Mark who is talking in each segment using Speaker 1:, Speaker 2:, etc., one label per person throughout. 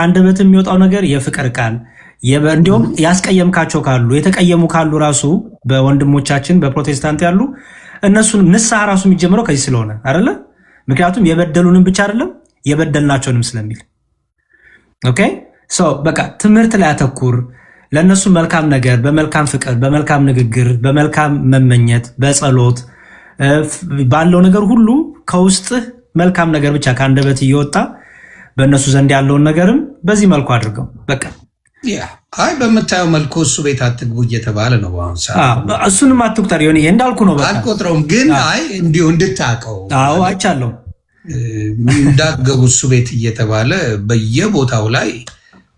Speaker 1: አንደበት የሚወጣው ነገር የፍቅር ቃል እንዲሁም ያስቀየምካቸው ካሉ የተቀየሙ ካሉ ራሱ በወንድሞቻችን በፕሮቴስታንት ያሉ እነሱን ንስሐ ራሱ የሚጀምረው ከዚህ ስለሆነ አይደለ? ምክንያቱም የበደሉንም ብቻ አይደለም የበደልናቸውንም ስለሚል ኦኬ ሶ በቃ ትምህርት ላይ አተኩር። ለነሱ መልካም ነገር በመልካም ፍቅር በመልካም ንግግር በመልካም መመኘት በጸሎት ባለው ነገር ሁሉ ከውስጥ መልካም ነገር ብቻ ከአንደበት እየወጣ በእነሱ ዘንድ ያለውን ነገርም በዚህ መልኩ አድርገው በቃ
Speaker 2: አይ በመታየው መልኩ እሱ ቤት አትግቡ እየተባለ ነው አሁን ሰዓት።
Speaker 1: እሱንም አትቁጠር ይሄ እንዳልኩ ነው። በቃ
Speaker 2: አልቆጥረውም ግን አይ እንዲሁ እንድታቀው
Speaker 1: አይቻለሁ
Speaker 2: እንዳትገቡ እሱ ቤት እየተባለ በየቦታው ላይ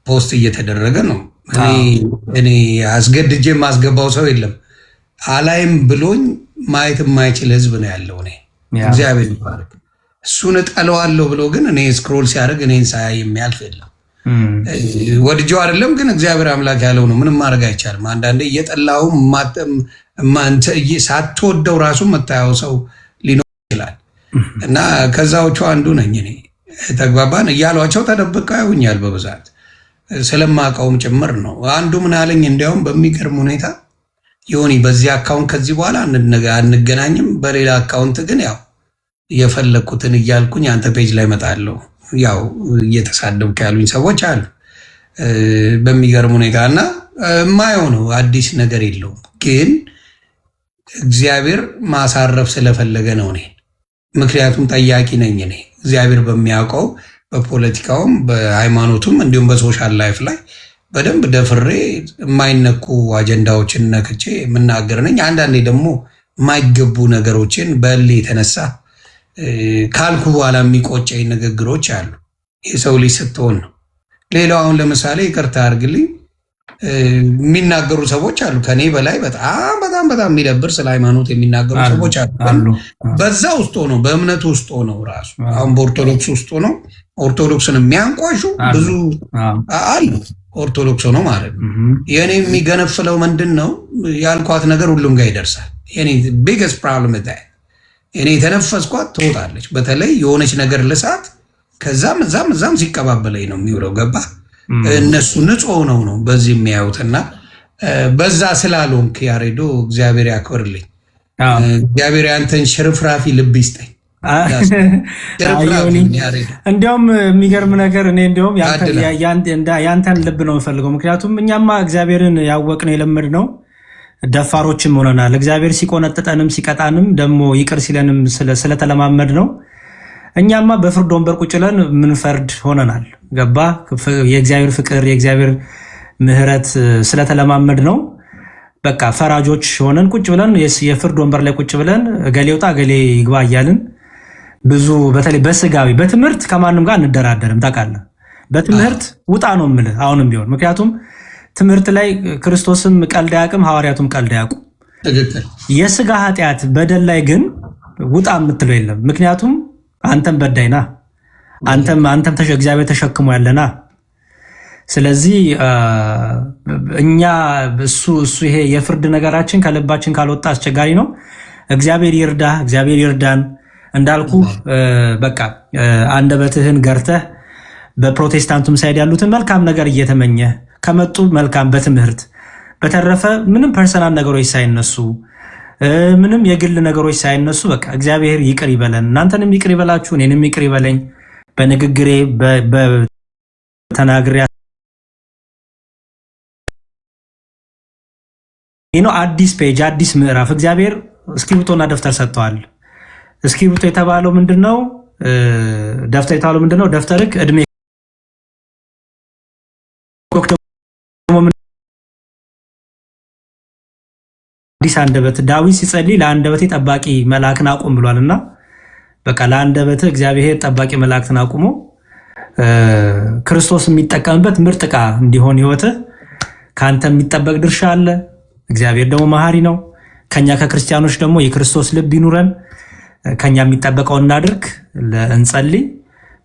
Speaker 2: ፖስት እየተደረገ ነው። እኔ አስገድጄ ማስገባው ሰው የለም። አላይም ብሎኝ ማየት የማይችል ህዝብ ነው ያለው። እኔ እግዚአብሔር ይባርክ። እሱን እጠለዋለሁ ብሎ ግን እኔ ስክሮል ሲያደርግ እኔን ሳያይ የሚያልፍ የለም። ወድጄው አይደለም ግን እግዚአብሔር አምላክ ያለው ነው። ምንም ማድረግ አይቻልም። አንዳንዴ እየጠላው ሳትወደው ራሱ መታየው ሰው ሊኖር ይችላል እና ከዛዎቹ አንዱ ነኝ እኔ። ተግባባን እያሏቸው ተደብቀው ያዩኛል በብዛት ስለማውቀውም ጭምር ነው። አንዱ ምን አለኝ እንዲያውም በሚገርም ሁኔታ ዮኒ በዚህ አካውንት ከዚህ በኋላ አንገናኝም፣ በሌላ አካውንት ግን ያው የፈለኩትን እያልኩኝ አንተ ፔጅ ላይ መጣለሁ። ያው እየተሳደብክ ያሉኝ ሰዎች አሉ በሚገርም ሁኔታ እና የማየው ነው። አዲስ ነገር የለውም ግን እግዚአብሔር ማሳረፍ ስለፈለገ ነው እኔ። ምክንያቱም ጠያቂ ነኝ እኔ እግዚአብሔር በሚያውቀው በፖለቲካውም በሃይማኖቱም እንዲሁም በሶሻል ላይፍ ላይ በደንብ ደፍሬ የማይነኩ አጀንዳዎችን ነክቼ የምናገር ነኝ። አንዳንዴ ደግሞ የማይገቡ ነገሮችን በል የተነሳ ካልኩ በኋላ የሚቆጨኝ ንግግሮች አሉ። የሰው ልጅ ስትሆን ነው። ሌላው አሁን ለምሳሌ ይቅርታ አድርግልኝ የሚናገሩ ሰዎች አሉ ከኔ በላይ በጣም በጣም በጣም የሚደብር ስለ ሃይማኖት የሚናገሩ ሰዎች አሉ። በዛ ውስጥ ሆነው በእምነት ውስጥ ሆነው ራሱ አሁን በኦርቶዶክስ ውስጥ ሆነው ኦርቶዶክስን የሚያንቋሹ ብዙ አሉ። ኦርቶዶክስ ሆነው ማለት ነው። የኔ የሚገነፍለው ምንድን ነው ያልኳት ነገር ሁሉም ጋር ይደርሳል። የኔ ቢግስት ፕሮብለም እኔ የተነፈስኳት ትወጣለች። በተለይ የሆነች ነገር ልሳት ከዛም እዛም ሲቀባበለኝ ነው የሚውለው። ገባ እነሱ ንጹህ ነው በዚህ የሚያዩትና በዛ ስላልሆንክ ያሬዶ እግዚአብሔር ያክብርልኝ። እግዚአብሔር ያንተን ሽርፍራፊ ልብ ይስጠኝ።
Speaker 1: እንዲያውም የሚገርም ነገር እኔ እንዲያውም ያንተን ልብ ነው የምፈልገው። ምክንያቱም እኛማ እግዚአብሔርን ያወቅነው የለመድነው ደፋሮችም ሆነናል። እግዚአብሔር ሲቆነጥጠንም ሲቀጣንም ደግሞ ይቅር ሲለንም ስለተለማመድ ነው። እኛማ በፍርድ ወንበር ቁጭ ብለን ምንፈርድ ሆነናል። ገባ የእግዚአብሔር ፍቅር የእግዚአብሔር ምሕረት ስለተለማመድ ነው። በቃ ፈራጆች ሆነን ቁጭ ብለን የፍርድ ወንበር ላይ ቁጭ ብለን እገሌ ውጣ እገሌ ይግባ እያልን ብዙ በተለይ በስጋዊ በትምህርት ከማንም ጋር እንደራደርም ታውቃለህ። በትምህርት ውጣ ነው የምልህ አሁንም ቢሆን ምክንያቱም ትምህርት ላይ ክርስቶስም ቀልድ አያውቅም ሐዋርያቱም ቀልድ አያውቁም። የስጋ ኃጢአት በደል ላይ ግን ውጣ የምትለው የለም። ምክንያቱም አንተም በዳይና አንተም እግዚአብሔር ተሸክሞ ያለና። ስለዚህ እኛ እሱ ይሄ የፍርድ ነገራችን ከልባችን ካልወጣ አስቸጋሪ ነው። እግዚአብሔር ይርዳ፣ እግዚአብሔር ይርዳን። እንዳልኩ በቃ አንደበትህን ገርተህ በፕሮቴስታንቱም ሳይድ ያሉትን መልካም ነገር እየተመኘ ከመጡ መልካም በትምህርት በተረፈ ምንም ፐርሰናል ነገሮች ሳይነሱ ምንም የግል ነገሮች ሳይነሱ በቃ እግዚአብሔር ይቅር ይበለን። እናንተንም ይቅር ይበላችሁ፣ እኔንም ይቅር ይበለኝ። በንግግሬ በተናግሬ አዲስ ፔጅ አዲስ ምዕራፍ እግዚአብሔር እስክሪብቶና ደፍተር ሰጥተዋል። እስክሪብቶ የተባለው ምንድነው? ደፍተር የተባለው ምንድነው? ደፍተርክ እድሜ አዲስ አንደበት ዳዊት ሲጸልይ ለአንደበቴ ጠባቂ መልአክን አቁም ብሏልና በቃ ለአንደበት እግዚአብሔር ጠባቂ መልአክን አቁሞ ክርስቶስ የሚጠቀምበት ምርጥ ዕቃ እንዲሆን ህይወት ካንተ የሚጠበቅ ድርሻ አለ። እግዚአብሔር ደግሞ መሐሪ ነው። ከኛ ከክርስቲያኖች ደግሞ የክርስቶስ ልብ ይኑረን። ከኛ የሚጠበቀው እናድርግ፣ እንጸልይ።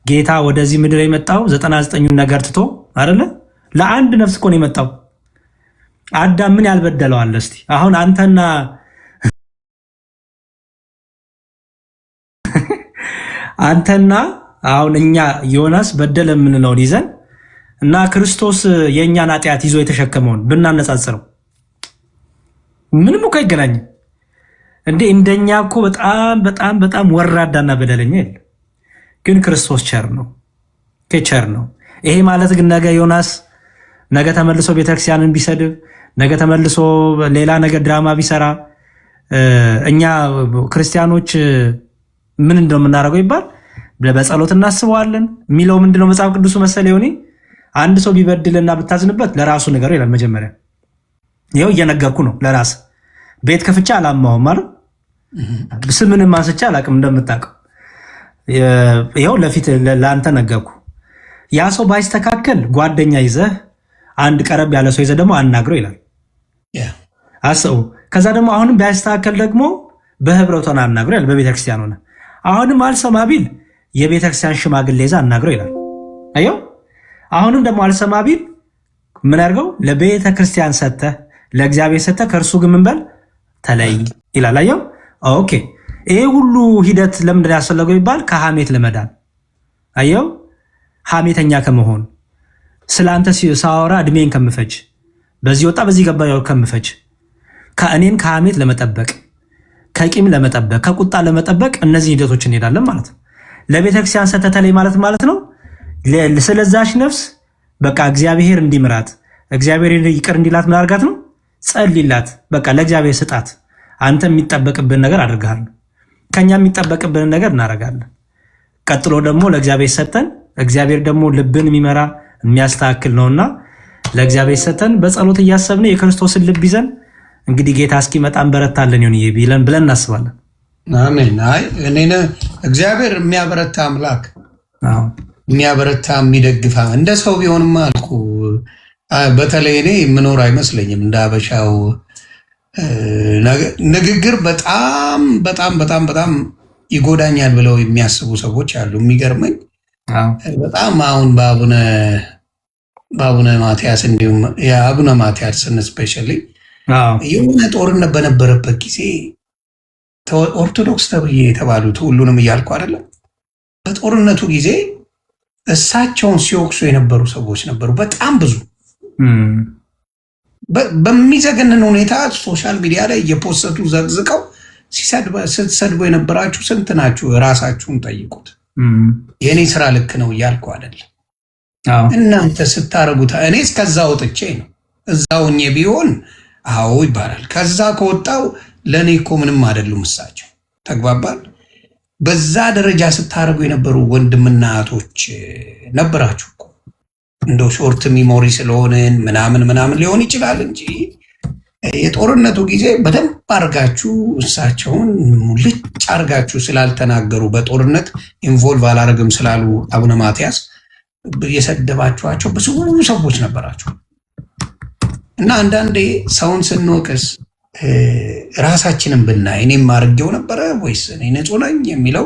Speaker 1: ጌታ ወደዚህ ምድር የመጣው 99ን ነገር ትቶ አይደለ? ለአንድ ነፍስ እኮ ነው የመጣው። አዳም ምን ያልበደለው አለ? እስቲ አሁን አንተና አሁን እኛ ዮናስ በደለ የምንለውን ይዘን እና ክርስቶስ የእኛን ኃጢአት ይዞ የተሸከመውን ብናነጻጽረው ምንም እኮ አይገናኝም። እንደኛ እኮ በጣም በጣም በጣም ወራዳና በደለኛ የለም። ግን ክርስቶስ ቸር ነው፣ ቸር ነው። ይሄ ማለት ግን ነገ ዮናስ ነገ ተመልሶ ቤተክርስቲያንን ቢሰድብ፣ ነገ ተመልሶ ሌላ ነገር ድራማ ቢሰራ እኛ ክርስቲያኖች ምን እንደምናደርገው ይባል በጸሎት እናስበዋለን የሚለው ምንድነው መጽሐፍ ቅዱሱ መሰለ ይሆኔ አንድ ሰው ቢበድልና ብታዝንበት ለራሱ ነገር ይላል። መጀመሪያ ይኸው እየነገርኩ ነው። ለራስ ቤት ከፍቻ አላማውም ማለት ስምንም አንስቼ አላቅም እንደምታውቀው ይኸው ለፊት ለአንተ ነገርኩ። ያ ሰው ባይስተካከል ጓደኛ ይዘህ አንድ ቀረብ ያለ ሰው ይዘህ ደግሞ አናግረው ይላል። አስቡ። ከዛ ደግሞ አሁንም ባይስተካከል ደግሞ በህብረቷን አናግረው ይላል። በቤተክርስቲያን ሆነ አሁንም አልሰማ ቢል የቤተክርስቲያን ሽማግሌ ይዘህ አናግረው ይላል። አየው። አሁንም ደግሞ አልሰማ ቢል ምን አድርገው ለቤተክርስቲያን ሰጥተህ ለእግዚአብሔር ሰጥተህ ከእርሱ ግን ምን በል ተለይ ይላል። አየው። ኦኬ። ይሄ ሁሉ ሂደት ለምንድን ያስፈለገው ይባል ከሐሜት ለመዳን አየው። ሐሜተኛ ከመሆን ስላንተ ሳወራ እድሜን ከምፈጅ በዚህ ወጣ በዚህ ገባ ከምፈጅ ከእኔን ከሐሜት ለመጠበቅ ከቂም ለመጠበቅ ከቁጣ ለመጠበቅ እነዚህ ሂደቶች እንሄዳለን ማለት ነው። ለቤተክርስቲያን ሰተተለይ ማለት ነው። ስለዛች ነፍስ በቃ እግዚአብሔር እንዲምራት እግዚአብሔር ይቅር እንዲላት ምን አድርጋት ነው ጸልይላት። በቃ ለእግዚአብሔር ስጣት። አንተ የሚጠበቅብን ነገር አድርጋለሁ፣ ከኛ የሚጠበቅብን ነገር እናደርጋለን። ቀጥሎ ደግሞ ለእግዚአብሔር ሰተን እግዚአብሔር ደግሞ ልብን የሚመራ የሚያስተካክል ነውና ለእግዚአብሔር ሰተን በጸሎት እያሰብን የክርስቶስን ልብ ይዘን እንግዲህ ጌታ እስኪመጣ እንበረታለን ይሁን ብለን እናስባለን።
Speaker 2: አሜን። አይ እኔነ እግዚአብሔር የሚያበረታ አምላክ የሚያበረታ የሚደግፋ እንደ ሰው ቢሆንማ አልኩ። በተለይ እኔ የምኖር አይመስለኝም እንደ አበሻው ንግግር በጣም በጣም በጣም በጣም ይጎዳኛል ብለው የሚያስቡ ሰዎች አሉ። የሚገርመኝ በጣም አሁን በአቡነ ማትያስ እንዲሁም የአቡነ ማትያስን ስፔሻሊ የሆነ ጦርነት በነበረበት ጊዜ ኦርቶዶክስ ተብዬ የተባሉት ሁሉንም እያልኩ አይደለም፣ በጦርነቱ ጊዜ እሳቸውን ሲወቅሱ የነበሩ ሰዎች ነበሩ። በጣም ብዙ በሚዘገንን ሁኔታ ሶሻል ሚዲያ ላይ እየፖሰቱ ዘግዝቀው ስትሰድቡ የነበራችሁ ስንት ናችሁ? ራሳችሁን ጠይቁት። የእኔ ስራ ልክ ነው እያልኩ አይደለም። እናንተ ስታረጉት እኔ እስከዛ ወጥቼ ነው። እዛው እኔ ቢሆን አዎ ይባላል። ከዛ ከወጣው ለእኔ እኮ ምንም አይደሉም እሳቸው። ተግባባል። በዛ ደረጃ ስታረጉ የነበሩ ወንድምና እህቶች ነበራችሁ እኮ። እንደው ሾርት ሚሞሪ ስለሆንን ምናምን ሊሆን ይችላል እንጂ የጦርነቱ ጊዜ በደንብ አርጋችሁ እሳቸውን ሙልጭ አርጋችሁ ስላልተናገሩ በጦርነት ኢንቮልቭ አላረግም ስላሉ አቡነ ማትያስ የሰደባችኋቸው ብዙ ሰዎች ነበራችሁ። እና አንዳንዴ ሰውን ስንወቅስ ራሳችንን ብናይ እኔም አድርጌው ነበረ ወይስ እኔ ንጹህ ነኝ የሚለው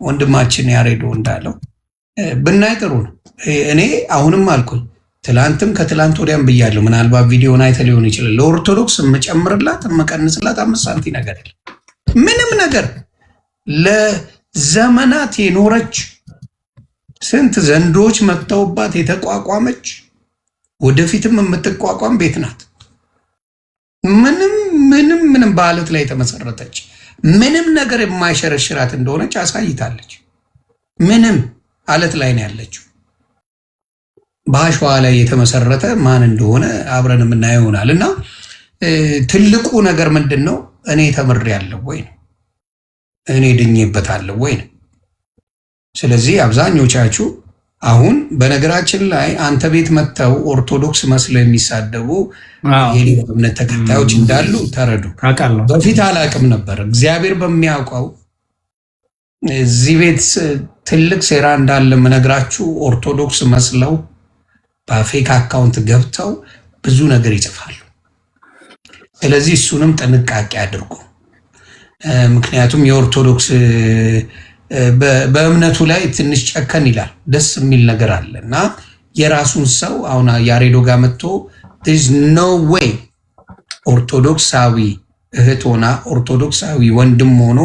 Speaker 2: ወንድማችን ያሬዶ እንዳለው ብናይ ጥሩ ነው። እኔ አሁንም አልኩኝ፣ ትላንትም ከትላንት ወዲያም ብያለሁ። ምናልባት ቪዲዮን አይተህ ሊሆን ይችላል። ለኦርቶዶክስ የምጨምርላት የምቀንስላት 5 ሳንቲም ነገር የለም። ምንም ነገር ለዘመናት የኖረች ስንት ዘንዶች መጥተውባት የተቋቋመች ወደፊትም የምትቋቋም ቤት ናት። ምንም በአለት ላይ የተመሰረተች ምንም ነገር የማይሸረሽራት እንደሆነች አሳይታለች። ምንም አለት ላይ ነው ያለችው። በአሸዋ ላይ የተመሰረተ ማን እንደሆነ አብረን የምናየው ይሆናል። እና ትልቁ ነገር ምንድን ነው? እኔ ተምሬያለሁ ወይ ነው? እኔ ድኜበታለሁ ወይ ነው? ስለዚህ አብዛኞቻችሁ አሁን በነገራችን ላይ አንተ ቤት መጥተው ኦርቶዶክስ መስለው የሚሳደቡ የሌላ እምነት ተከታዮች እንዳሉ ተረዱ። በፊት አላቅም ነበር። እግዚአብሔር በሚያውቀው እዚህ ቤት ትልቅ ሴራ እንዳለ የምነግራችሁ ኦርቶዶክስ መስለው በፌክ አካውንት ገብተው ብዙ ነገር ይጽፋሉ። ስለዚህ እሱንም ጥንቃቄ አድርጉ። ምክንያቱም የኦርቶዶክስ በእምነቱ ላይ ትንሽ ጨከን ይላል። ደስ የሚል ነገር አለ እና የራሱን ሰው አሁን ያሬዶ ጋር መጥቶ there's no way ኦርቶዶክሳዊ እህት ሆና ኦርቶዶክሳዊ ወንድም ሆኖ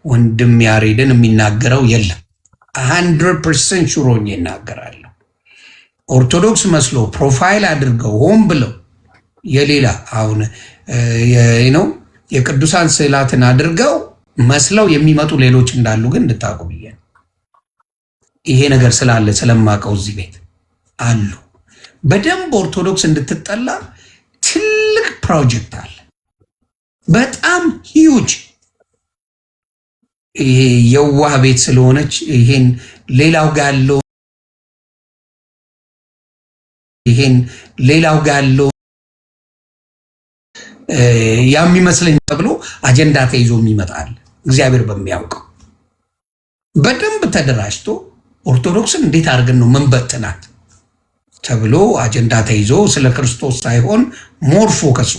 Speaker 2: ወንድም ያሬድን የሚናገረው የለም። 100% ሹሮኝ ይናገራለሁ። ኦርቶዶክስ መስሎ ፕሮፋይል አድርገው ሆን ብለው የሌላ አሁን ነው የቅዱሳን ስዕላትን አድርገው መስለው የሚመጡ ሌሎች እንዳሉ ግን እንድታውቁ ብዬ ነው። ይሄ ነገር ስላለ ስለማውቀው እዚህ ቤት አሉ። በደንብ ኦርቶዶክስ እንድትጠላ ትልቅ ፕሮጀክት አለ፣ በጣም ሂዩጅ። ይሄ የዋህ ቤት ስለሆነች ይሄን ሌላው ጋር ያለው የሚመስለኝ ተብሎ አጀንዳ ተይዞ የሚመጣል። እግዚአብሔር በሚያውቀው በደንብ ተደራጅቶ ኦርቶዶክስን እንዴት አድርገን ነው መንበጥናት ተብሎ አጀንዳ ተይዞ ስለ ክርስቶስ ሳይሆን ሞር ፎከሱ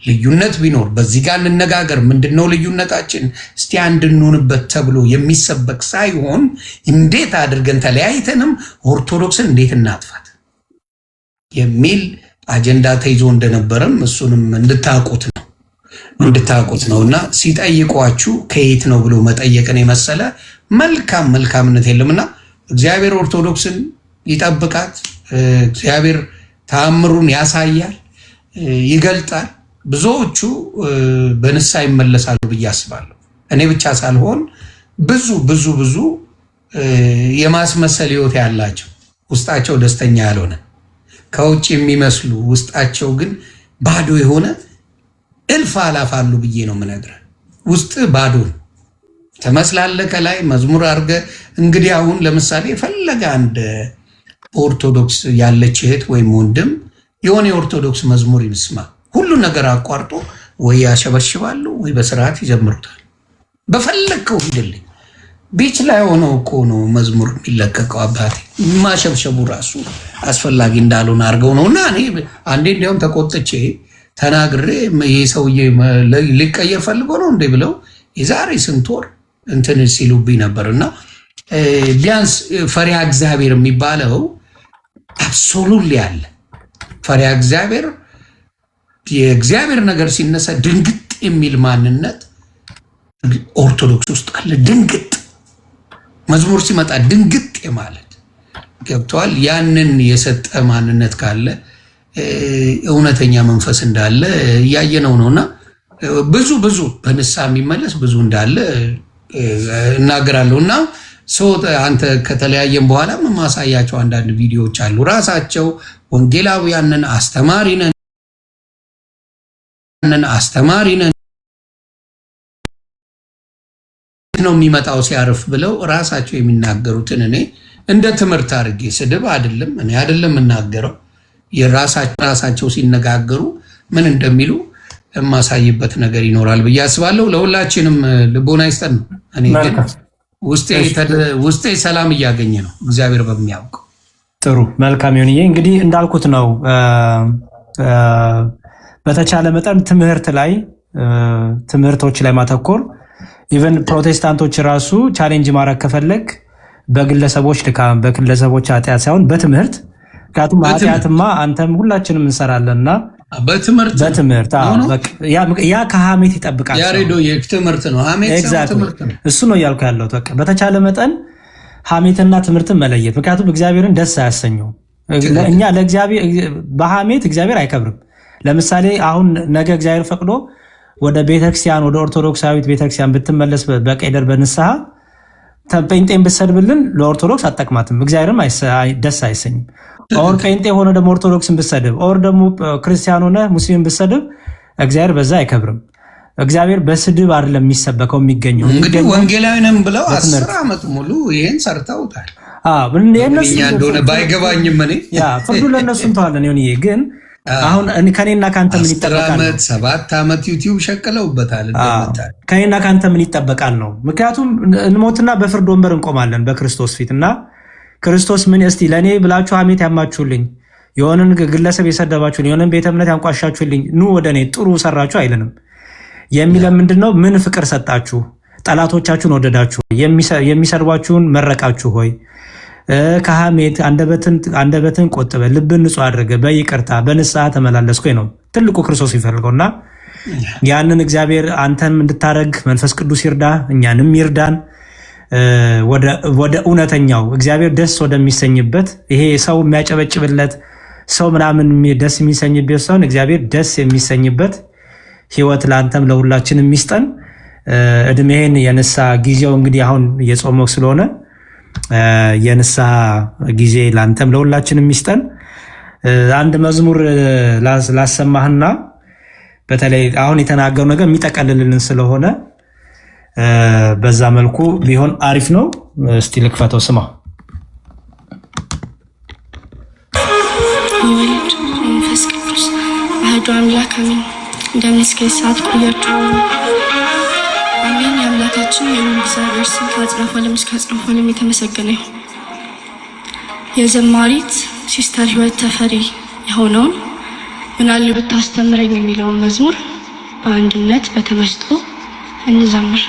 Speaker 2: ልዩነት ቢኖር በዚህ ጋር እንነጋገር፣ ምንድነው ልዩነታችን እስቲ አንድ እንሆንበት ተብሎ የሚሰበክ ሳይሆን እንዴት አድርገን ተለያይተንም ኦርቶዶክስን እንዴት እናጥፋት የሚል አጀንዳ ተይዞ እንደነበረም እሱንም እንድታውቁት ነውና ሲጠይቋችሁ ከየት ነው ብሎ መጠየቅን የመሰለ መልካምነት የለምና እግዚአብሔር ኦርቶዶክስን ይጠብቃት። እግዚአብሔር ተአምሩን ያሳያል፣ ይገልጣል። ብዙዎቹ በንስሐ ይመለሳሉ ብዬ አስባለሁ። እኔ ብቻ ሳልሆን ብዙ የማስመሰል ህይወት ያላቸው ውስጣቸው ደስተኛ ያልሆነ ከውጭ የሚመስሉ ውስጣቸው ግን ባዶ የሆነ እልፍ አላፍ አሉ ብዬ ነው የምነግርህ። ውስጥ ባዶ ትመስላለህ፣ ከላይ መዝሙር አድርገህ እንግዲህ አሁን ለምሳሌ የፈለገ አንድ ኦርቶዶክስ ያለች እህት ወይም ወንድም የሆነ የኦርቶዶክስ መዝሙር ይስማ፣ ሁሉ ነገር አቋርጦ ወይ ያሸበሽባሉ ወይ በስርዓት ይዘምሩታል። በፈለግከው ሂድልኝ። ቢች ላይ ሆነው እኮ ነው መዝሙር የሚለቀቀው። አባቴ ማሸብሸቡ ራሱ አስፈላጊ እንዳልሆነ አድርገው ነው። እና እኔ አንዴ እንዲያውም ተቆጥቼ ተናግሬ ይህ ሰውዬ ሊቀየር ፈልጎ ነው እንዴ ብለው የዛሬ ስንት ወር እንትን ሲሉብኝ ነበር። እና ቢያንስ ፈሪሃ እግዚአብሔር የሚባለው አብሶሉት ያለ ፈሪሃ እግዚአብሔር የእግዚአብሔር ነገር ሲነሳ ድንግጥ የሚል ማንነት ኦርቶዶክስ ውስጥ አለ። ድንግጥ መዝሙር ሲመጣ ድንግጥ ማለት ገብተዋል። ያንን የሰጠ ማንነት ካለ እውነተኛ መንፈስ እንዳለ እያየነው ነውና ብዙ በንስሐ የሚመለስ ብዙ እንዳለ እናገራለሁ። እና አንተ ከተለያየን በኋላ ማሳያቸው አንዳንድ ቪዲዮዎች አሉ። ራሳቸው ወንጌላውያንን አስተማሪ ነን ነው የሚመጣው ሲያርፍ ብለው ራሳቸው የሚናገሩትን እኔ እንደ ትምህርት አድርጌ ስድብ አይደለም እኔ አይደለም የምናገረው፣ የራሳቸው ሲነጋገሩ ምን እንደሚሉ የማሳይበት ነገር ይኖራል ብዬ አስባለሁ። ለሁላችንም ልቦና ይስጠን ነው። እኔ ግን ውስጤ ሰላም እያገኘ ነው እግዚአብሔር በሚያውቅ።
Speaker 1: ጥሩ መልካም ይሁንዬ። እንግዲህ እንዳልኩት ነው በተቻለ መጠን ትምህርቶች ላይ ማተኮር። ኢቨን ፕሮቴስታንቶች ራሱ ቻሌንጅ ማድረግ ከፈለግ በግለሰቦች ድካም በግለሰቦች ኃጢአት ሳይሆን በትምህርት። ምክንያቱም ኃጢአትማ አንተም ሁላችንም እንሰራለንና በትምህርት ያ ከሐሜት ይጠብቃል።
Speaker 2: ያሬዶ የትምህርት ነው፣ ሐሜት ትምህርት ነው።
Speaker 1: እሱ ነው እያልኩ ያለሁት። በቃ በተቻለ መጠን ሐሜትና ትምህርትን መለየት። ምክንያቱም እግዚአብሔርን ደስ አያሰኘው። እኛ በሐሜት እግዚአብሔር አይከብርም። ለምሳሌ አሁን ነገ እግዚአብሔር ፈቅዶ ወደ ቤተክርስቲያን ወደ ኦርቶዶክሳዊት ቤተክርስቲያን ብትመለስ በቀይደር በንስሐ ጴንጤን ብትሰድብልን ለኦርቶዶክስ አጠቅማትም፣ እግዚአብሔርም ደስ አይሰኝም። ኦር ጴንጤ ሆነ ደግሞ ኦርቶዶክስን ብትሰድብ ኦር ደግሞ ክርስቲያን ሆነ ሙስሊም ብትሰድብ እግዚአብሔር በዛ አይከብርም። እግዚአብሔር በስድብ አይደለም የሚሰበከው የሚገኘው።
Speaker 2: እንግዲህ ወንጌላዊ ነን ብለው 10 ዓመት ሙሉ ይሄን ሰርተውታል። እኛ እንደሆነ ባይገባኝም እኔ
Speaker 1: ፍርዱ ለእነሱ እንተዋለን። ሆን ግን አሁን ከኔና ከአንተ ምን ይጠበቃል?
Speaker 2: 7 ዓመት ዩቲዩብ ሸቅለውበታል።
Speaker 1: ከኔና ከአንተ ምን ይጠበቃል ነው። ምክንያቱም እንሞትና በፍርድ ወንበር እንቆማለን በክርስቶስ ፊት እና ክርስቶስ ምን እስቲ ለእኔ ብላችሁ ሐሜት ያማችሁልኝ፣ የሆነን ግለሰብ የሰደባችሁልኝ፣ የሆነን ቤተ እምነት ያንቋሻችሁልኝ ኑ ወደ እኔ ጥሩ ሰራችሁ አይልንም። የሚለን ምንድን ነው? ምን ፍቅር ሰጣችሁ? ጠላቶቻችሁን ወደዳችሁ? የሚሰድቧችሁን መረቃችሁ ሆይ? ከሐሜት አንደበትን ቆጥበ ልብን ንጹህ አድርገ በይቅርታ በንስሐ ተመላለስኩ ነው ትልቁ ክርስቶስ ይፈልገውና ያንን እግዚአብሔር አንተን እንድታረግ መንፈስ ቅዱስ ይርዳ፣ እኛንም ይርዳን። ወደ እውነተኛው እግዚአብሔር ደስ ወደሚሰኝበት ይሄ ሰው የሚያጨበጭብለት ሰው ምናምን ደስ የሚሰኝበት ሰው እግዚአብሔር ደስ የሚሰኝበት ህይወት ለአንተም ለሁላችንም የሚስጠን እድሜን የንሳ ጊዜው እንግዲህ አሁን የጾመው ስለሆነ የንሳ ጊዜ ለአንተም ለሁላችንም የሚስጠን አንድ መዝሙር ላሰማህና በተለይ አሁን የተናገረው ነገር የሚጠቀልልልን ስለሆነ በዛ መልኩ ቢሆን አሪፍ ነው። እስቲ ልክፈተው ስማ።
Speaker 3: ወልድ መንፈስ ቅዱስ አሐዱ አምላክ አሜን። እንደምስከ ሰዓት ቆያችሁ። አሜን። የአምላካችን የእግዚአብሔር ስም ከአጽናፈ ዓለም እስከ አጽናፈ ዓለም የተመሰገነ ይሁን። የዘማሪት ሲስተር ህይወት ተፈሪ የሆነውን ምናለ ብታስተምረኝ የሚለውን መዝሙር በአንድነት በተመስጦ እንዘምር።